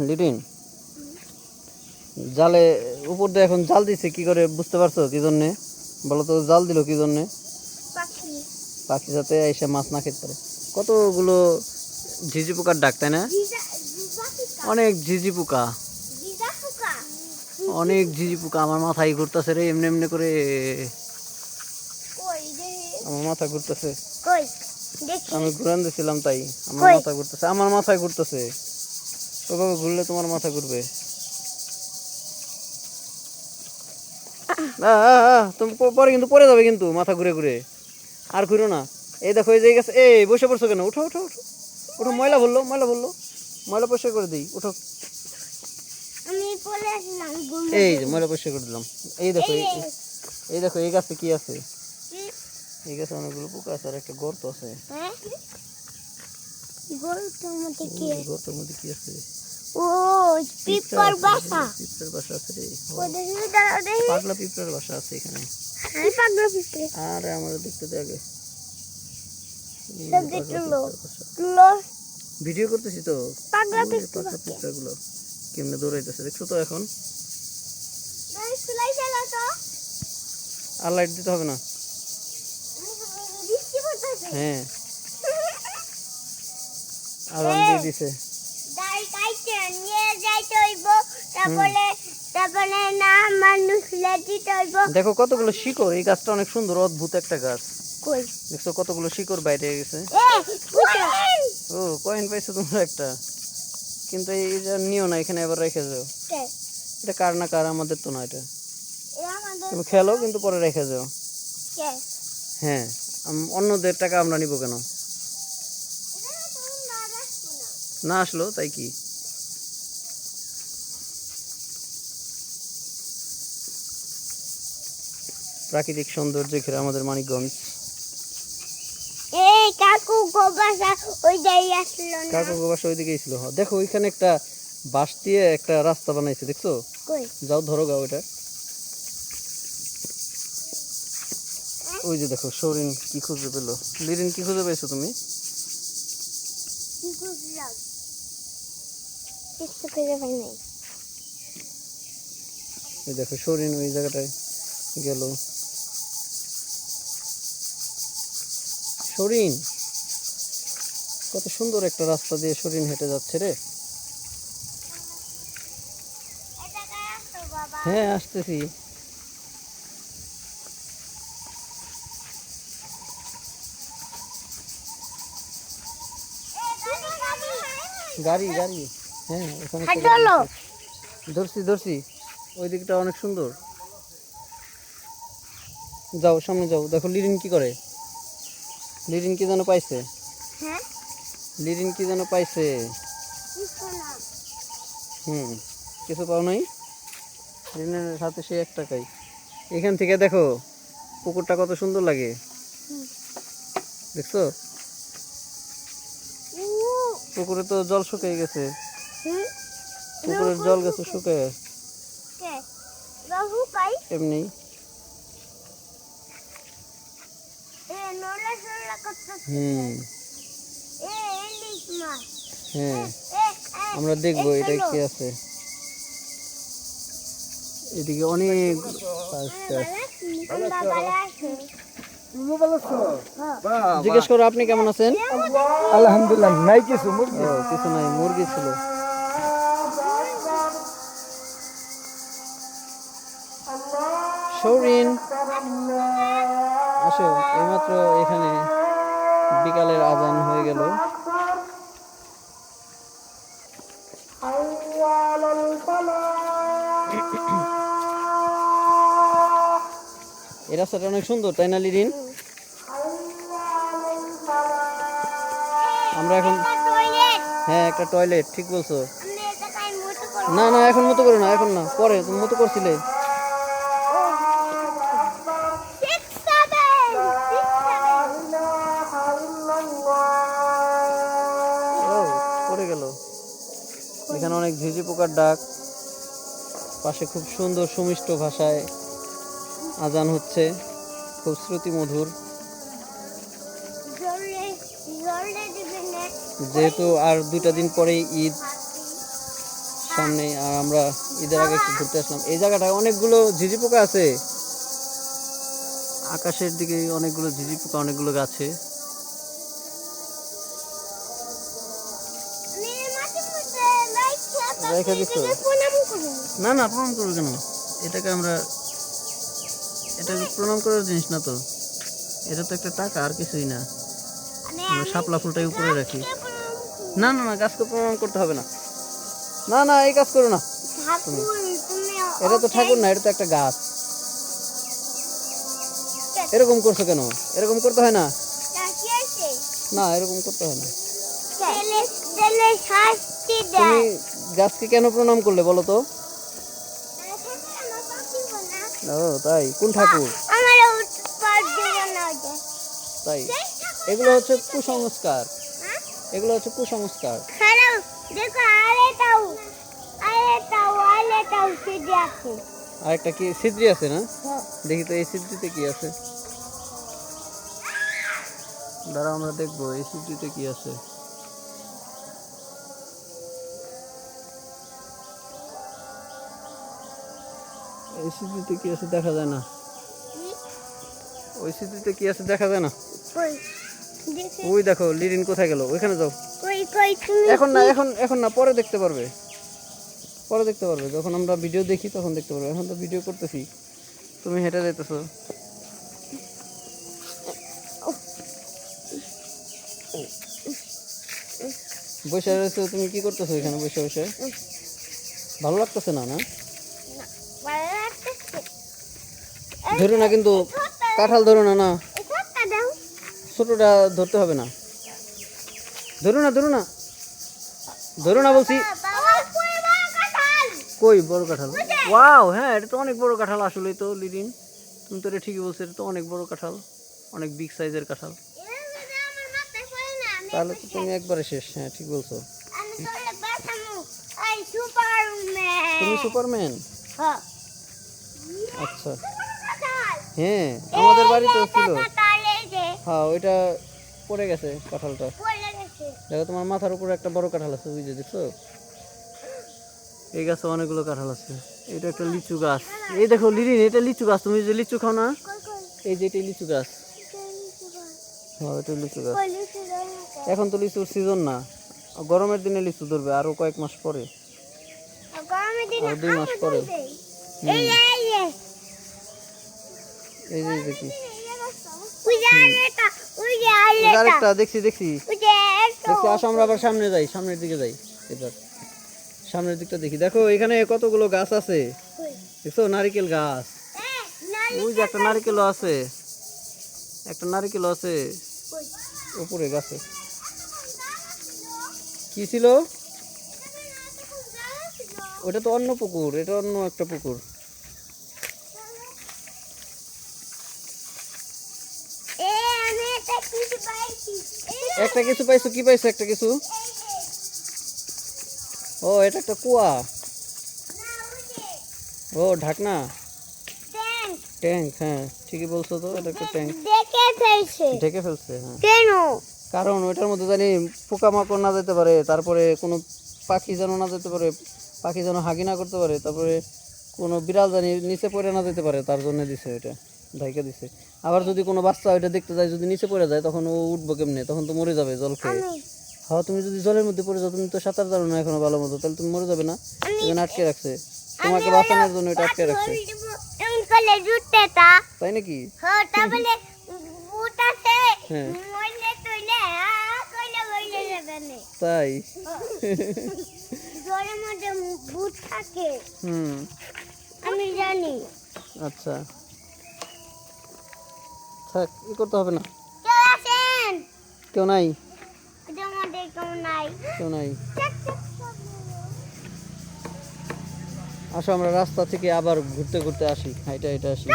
লিটিন জালে উপর দিয়ে এখন জাল দিছে কি করে বুঝতে পারছো কি জন্যে? বলো তো, জাল দিল কি জন্যে? পাখি যাতে এসে মাছ না খেতে পারে। কতগুলো ঝিঝি পোকার ডাক, তাই না? অনেক ঝিঝি পোকা, অনেক ঝিঝি পোকা। আমার মাথায় ঘুরতেছে রে, এমনি এমনি করে আমার মাথা ঘুরতেছে। আমি ঘুরান দিছিলাম তাই আমার মাথা ঘুরতেছে, আমার মাথায় ঘুরতেছে। ওভাবে ঘুরলে তোমার মাথা ঘুরবে। তুমি পরে কিন্তু পড়ে যাবে, কিন্তু মাথা ঘুরে ঘুরে। আর ঘুরো না। এই দেখো এই যে গেছে, এই বসে পড়ছো কেন? উঠো উঠো উঠো উঠো, ময়লা বললো, ময়লা বললো, ময়লা পরিষ্কার করে দিই, উঠো। এই যে ময়লা পরিষ্কার করে দিলাম। এই দেখো এই দেখো এই গাছে কি আছে? এই গাছে অনেকগুলো পোকা আছে আর একটা গর্ত আছে। গর্তের মধ্যে কি আছে? ও পিঁপড়ার বাসা। পিঁপড়ার বাসা আছে রে। পাগলা পিঁপড়ার বাসা আছে এখানে। পাগলা পিঁপড়ে। আরে আমার দেখতে দে আগে। ভিডিও করতেছি তো। পাগলা পিঁপড়াগুলো কেমনে দৌড়াইতেছে দেখছো তো এখন? আর লাইট দিতে হবে না। হ্যাঁ, আরাম দিয়ে দিছে। দেখো কতগুলো শিকড়, এই গাছটা অনেক সুন্দর, অদ্ভুত একটা গাছ। দেখছো কতগুলো শিকড় বাইরে গেছে। ও কয়েন পাইছো তোমরা একটা, কিন্তু এইটা নিও না, এখানে আবার রেখে যাও। এটা কার না কার, আমাদের তো না এটা। তুমি খেলো কিন্তু পরে রেখে যাও। হ্যাঁ, অন্যদের টাকা আমরা নিব কেন? না আসলো তাই কি? প্রাকৃতিক সৌন্দর্য ঘেরা আমাদের মানিকগঞ্জ। কাকু গোবাসা ওইদিকেই ছিল। দেখো ওইখানে একটা বাঁশ দিয়ে একটা রাস্তা বানাইছে, দেখছো? যাও ধরো গা ওইটা। ওই যে দেখো সৌরিন কি খুঁজে পেলো। লিরিন কি খুঁজে পেয়েছো তুমি? এই দেখো সৌরিন ওই জায়গাটায় গেল। সৌরিন কত সুন্দর একটা রাস্তা দিয়ে সৌরিন হেঁটে যাচ্ছে রে। হ্যাঁ আসতেছি। গাড়ি গাড়ি, হ্যাঁ ওখানে ধরছি ধরছি। ওই দিকটা অনেক সুন্দর। যাও সামনে যাও। দেখো লিরিন কি করে। লিরিন কি যেন পাইছে। লিরিন কি যেন পাইছে। কিছু পাও নাই। লিরিনের সাথে সে 1 টাকাই। এখান থেকে দেখো পুকুরটা কত সুন্দর লাগে, দেখছো? পুকুরে তো জল শুকিয়ে গেছে। পুকুরের জল গেছে শুকিয়ে। এমনি হ্যাঁ, আমরা দেখবো এটা কি আছে। এদিকে অনেক জিজ্ঞেস করো আপনি কেমন আছেন? আলহামদুলিল্লাহ। নাই কিছু কিছু নাই, মুরগি ছিল। সৌরিন আসো, এইমাত্র এখানে বিকালের আজান হয়ে গেল। এই রাস্তাটা অনেক সুন্দর, তাই না লিরিন? আমরা এখন, হ্যাঁ একটা টয়লেট, ঠিক বলছো। না না এখন মতো করো না, এখন না, পরে তুমি মতো করছিলে। পড়ে গেল। এখানে অনেক ঝিঝি পোকার ডাক, পাশে খুব সুন্দর সুমিষ্ট ভাষায় আজান হচ্ছে, খুব শ্রুতি মধুর। যেহেতু আর 2টা দিন পরেই ঈদ, সামনে। আর আমরা ঈদের আগে একটু ঘুরতে আসলাম। এই জায়গাটায় অনেকগুলো ঝিঝি পোকা আছে, আকাশের দিকে অনেকগুলো ঝিঝি পোকা, অনেকগুলো গাছে। রেখে দিচ্ছ? না না, প্রণাম করবো কেন? এটাকে আমরা, এটাকে প্রণাম করার জিনিস না তো, এটা তো একটা টাকা, আর কিছুই না। আমরা শাপলা ফুলটাই উপরে রাখি। না না না, গাছকে প্রণাম করতে হবে না। না না, এই কাজ করো না। এটা তো ঠাকুর না, এটা তো একটা গাছ। এরকম করছো কেন? এরকম করতে হয় না। না, এরকম করতে হয় না। তুমি গাছকে কেন প্রণাম করলে বলো তো? ও তাই? কোন ঠাকুর? তাই? এগুলো হচ্ছে কুসংস্কার, এগুলো হচ্ছে কুসংস্কার। আরেকটা কি ছিদ্রি আছে না? দেখি তো এই ছিদ্রিতে কি আছে। দাঁড়া, আমরা দেখবো এই ছিদ্রিতে কি আছে। এই ছিদ্রিতে কি আছে দেখা যায় না। ওই ছিদ্রিতে কি আছে দেখা যায় না। ওই দেখো, লিরিন কোথায় গেল? ওইখানে যাও। এখন না, এখন এখন না, পরে দেখতে পারবে, পরে দেখতে পারবে। যখন আমরা ভিডিও দেখি তখন দেখতে পারবে। এখন তো ভিডিও করতেছি, তুমি হেঁটে যাইতেছো। বসে রয়েছো, তুমি কি করতেছো এখানে বসে বসে? ভালো লাগতেছে না? না ধরো না কিন্তু, কাঁঠাল ধরো না। না, ছোটটা ধরতে হবে না। ধরো না, ধরো না, ধরো না বলছি। কই বড় কাঁঠাল? ওয়াও, হ্যাঁ, এটা তো অনেক বড় কাঁঠাল। আসলেই তো লিরিন, তুমি তো এটা ঠিকই বলছো, এটা তো অনেক বড় কাঁঠাল, অনেক বিগ সাইজের কাঁঠাল। তাহলে তো তুমি একবারে শেষ। হ্যাঁ, ঠিক বলছো। তুমি সুপারম্যান? আচ্ছা, হ্যাঁ, আমাদের বাড়িতেও ছিল। হ্যাঁ, ওইটা পড়ে গেছে কাঁঠালটা। দেখো, তোমার মাথার উপরে একটা বড় কাঁঠাল আছে, বুঝে দেখছো? এই গাছে অনেকগুলো কাঁঠাল আছে। এটা একটা লিচু গাছ। এই দেখো লিরিন, এটা লিচু গাছ। তুমি যে লিচু খাও না, এই যে এটা লিচু গাছ। হ্যাঁ, এটা লিচু গাছ। এখন তো লিচুর সিজন না, গরমের দিনে লিচু ধরবে আরো কয়েক মাস পরে, আর 2 মাস পরে। এই যে দেখি, আরেকটা দেখছি দেখছি দেখছি। আসো, আমরা আবার সামনে যাই, সামনের দিকে যাই। এবার সামনের দিকটা দেখি। দেখো, এখানে কতগুলো গাছ আছে, দেখছো? নারিকেল গাছ। ওই যে একটা নারিকেলও আছে, একটা নারিকেলও আছে উপরে গাছে। কি ছিল ওটা? তো অন্য পুকুর, এটা অন্য একটা পুকুর। একটা কিছু পাইছো? কি পাইছো? একটা কিছু? ও, এটা একটা কুয়া। ও, ঢাকনা, ট্যাঙ্ক। হ্যাঁ, ঠিকই বলছো তো, এটা একটা ট্যাঙ্ক। ঢেকে ফেলছে। হ্যাঁ, কেন? কারণ ওইটার মধ্যে জানি পোকামাকড় না যেতে পারে, তারপরে কোনো পাখি যেন না যেতে পারে, পাখি যেন হাগি না করতে পারে, তারপরে কোনো বিড়াল জানি নিচে পড়ে না যেতে পারে, তার জন্য দিছে ওইটা, ঢাইকা দিছে। আবার যদি কোনো বাচ্চা ওইটা দেখতে যায়, যদি নিচে পড়ে যায়, তখন ও উঠবো কেমনে? তখন তো মরে যাবে জল খেয়ে। হ্যাঁ, তুমি যদি জলের মধ্যে পড়ে যাও, তুমি তো সাঁতার জানো না এখনো ভালো মতো, তাহলে তুমি মরে যাবে না? এখানে আটকে রাখছে, তোমাকে বাঁচানোর জন্য এটা আটকে রাখছে। তাই নাকি? হ্যাঁ, তাই? আমি জানি। আচ্ছা, থাক, ই করতে হবে না। কেউ নাই, কেউ নাই। আসো, আমরা রাস্তা থেকে আবার ঘুরতে ঘুরতে আসি, হাইটা হাইটা আসি।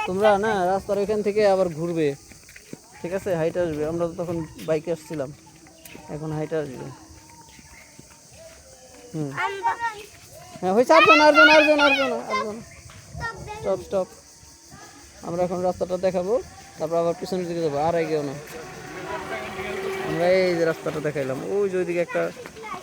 তোমরা না রাস্তার ওইখান থেকে আবার ঘুরবে, ঠিক আছে? হাইটা আসবে। আমরা তো তখন বাইকে আসছিলাম, এখন হাইটা আসবে। হ্যাঁ, হয়েছে। Arjan Arjan Arjan Arjan Arjan stop stop. আমরা এখন রাস্তাটা দেখাবো, তারপর আবার পিছনের দিকে যাবো। আর এগিয়েও না, আমরা এই যে রাস্তাটা দেখাইলাম, ওই যে ওইদিকে একটা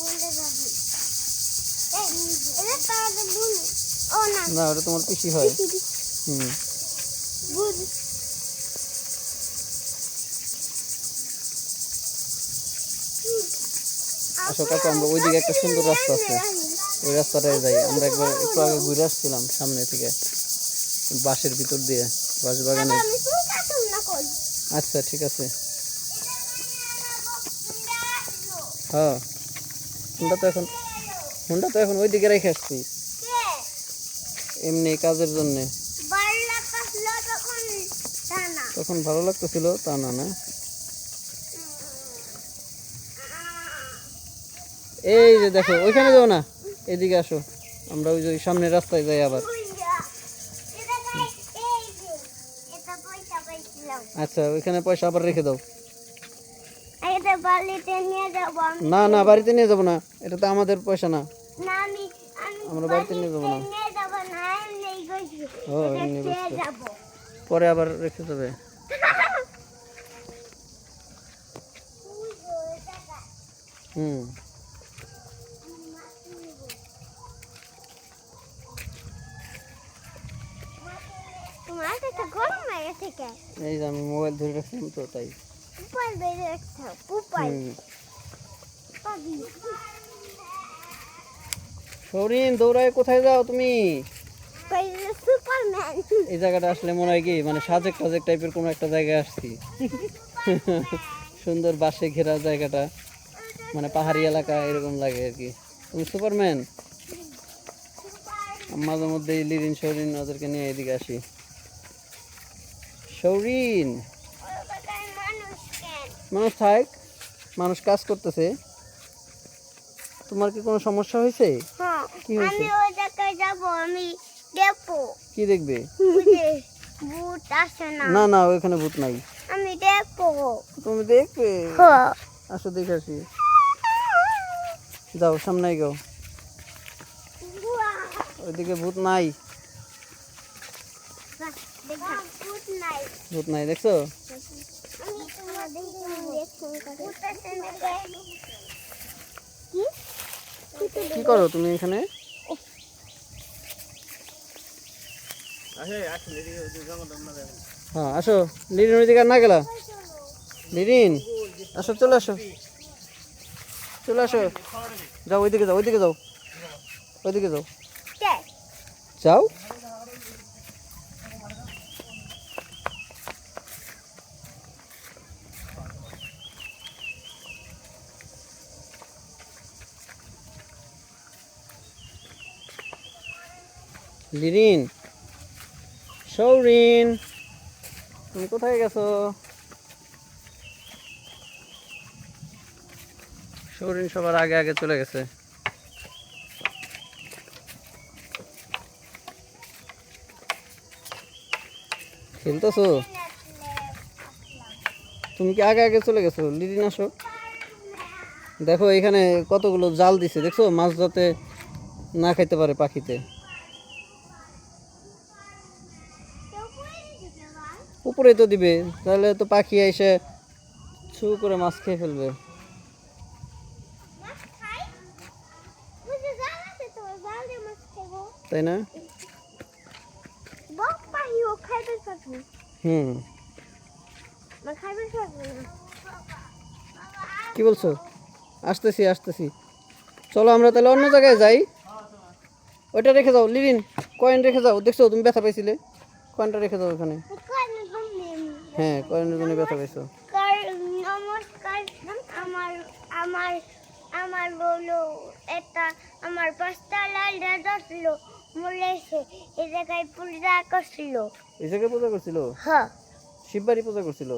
বলে যাবি এটা তাদের দুন ও না না ওটা তোমার পিসি হয় হুম বুঝ আসো কাকা আমরা ওইদিকে একটা সুন্দর রাস্তা আছে ওই রাস্তাটায় যাই আমরা একবার একটু আগে ঘুরে আসছিলাম সামনে থেকে বাঁশের ভিতর দিয়ে বাঁশ বাগানে আমি তো কাটুম না কই আচ্ছা ঠিক আছে হ্যাঁ হুন্ডা তো এখন ওইদিকে রেখে আসছি এমনি কাজের জন্য বাড়লা কাটলো তখন জানা তখন ভালো লাগতেছিল তা না না এই যে দেখো ওইখানে যাও না এদিকে আসো আমরা ওই যে ওই সামনের রাস্তায় যাই আবার এটা পয়সা পাইছিলাম আচ্ছা ওইখানে পয়সা আবার রেখে দাও এটা বালিতে নিয়ে যাব না না বাড়িতে নিয়ে যাবো না এটা তো আমাদের পয়সা না না আমি আমরা বাড়িতে নিয়ে যাবো না নিয়ে যাব না এমনি গইছি ও এমনি নিয়ে বুঝতে যাব পরে আবার রেখে যাবে হুম তোমার কাছে গরম লাগে থেকে এই যে আমি মোবাইল ধরে রাখছিলাম তো তাই পুপাই বেড়ে রাখছো পুপাই হুম। পাবি সরিন দৌড়ায় কোথায় যাও তুমি কইলে সুপারম্যান এই জায়গাটা আসলে মনে হয় কি মানে সাজেক টাজেক টাইপের কোনো একটা জায়গায় আসছি সুন্দর বাসে ঘেরা জায়গাটা মানে পাহাড়ি এলাকা এরকম লাগে আর কি তুমি সুপারম্যান মাঝে মধ্যে লিরিন সৌরিন ওদেরকে নিয়ে এদিকে আসি সৌরিন মানুষ কেন মানুষ থাক মানুষ কাজ করতেছে তোমার কি কোনো সমস্যা হয়েছে হ্যাঁ কি হয়েছে? আমি ওই জায়গায় যাব আমি দেখবো কি দেখবে বুঝে ভূত আসে না না না ওইখানে ভূত নাই আমি দেখবো তুমি দেখবে হ্যাঁ আসো দেখে আসি যাও সামনে যাও ওইদিকে ভূত নাই ভূত নাই ভূত নাই দেখছো আমি তোমাদের ভূত আসে না কি কি করো তুমি এখানে হ্যাঁ আসো লিরিন ওইদিকে আর না গেলা লিরিন আসো চলে আসো চলে আসো যাও ওইদিকে যাও ওইদিকে যাও ওইদিকে যাও কে যাও লিরিন সৌরিন তুমি কোথায় গেছো সৌরিন সবার আগে আগে চলে গেছে খেলতেছো তুমি কি আগে আগে চলে গেছো লিরিন আসো দেখো এখানে কতগুলো জাল দিছে দেখছো মাছ যাতে না খাইতে পারে পাখিতে উপরে তো দিবে তাহলে তো পাখি এসে ছু করে মাছ খেয়ে ফেলবে মাছ খাই বুঝে জাল আছে তো জাল দিয়ে মাছ খাবো তাই না বক পাহিও খাইবে পাবো হুম মা খাইবে পাবো কি বলছো আসতেছি আসতেছি চলো আমরা তাহলে অন্য জায়গায় যাই ওইটা রেখে যাও লিরিন কয়েন রেখে যাও দেখছো তুমি ব্যথা পাইছিলে কয়েনটা রেখে যাও ওখানে হ্যাঁ কয়েনের জন্য ব্যথা পাইছো নমস্কার আমার আমার আমার বলো এটা আমার পাঁচতলা ছিল মরেছে এই জায়গায় পূজা করছিল এই জায়গায় পূজা করছিল হ্যাঁ শিববাড়ি পূজা করছিল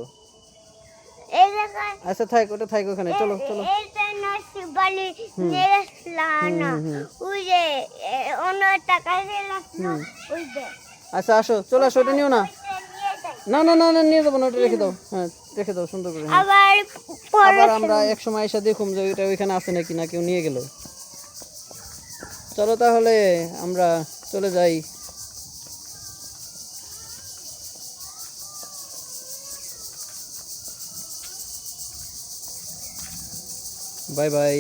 এই জায়গায় আচ্ছা থাক ওটা থাক ওখানে চলো চলো এইটা না শিবালি নেসলানা ওই যে অন্য টাকা দিলাম না ওই যে আচ্ছা আসো চলো আসো ওটা নিও না না না না না নিয়ে যাবো না ওটা রেখে দাও হ্যাঁ রেখে দাও সুন্দর করে হ্যাঁ। আবার পরে আবার আমরা এক সময় এসে দেখুম যে ওইটা ওইখানে আছে নাকি না কেউ নিয়ে গেল চলো তাহলে আমরা চলে যাই বাই বাই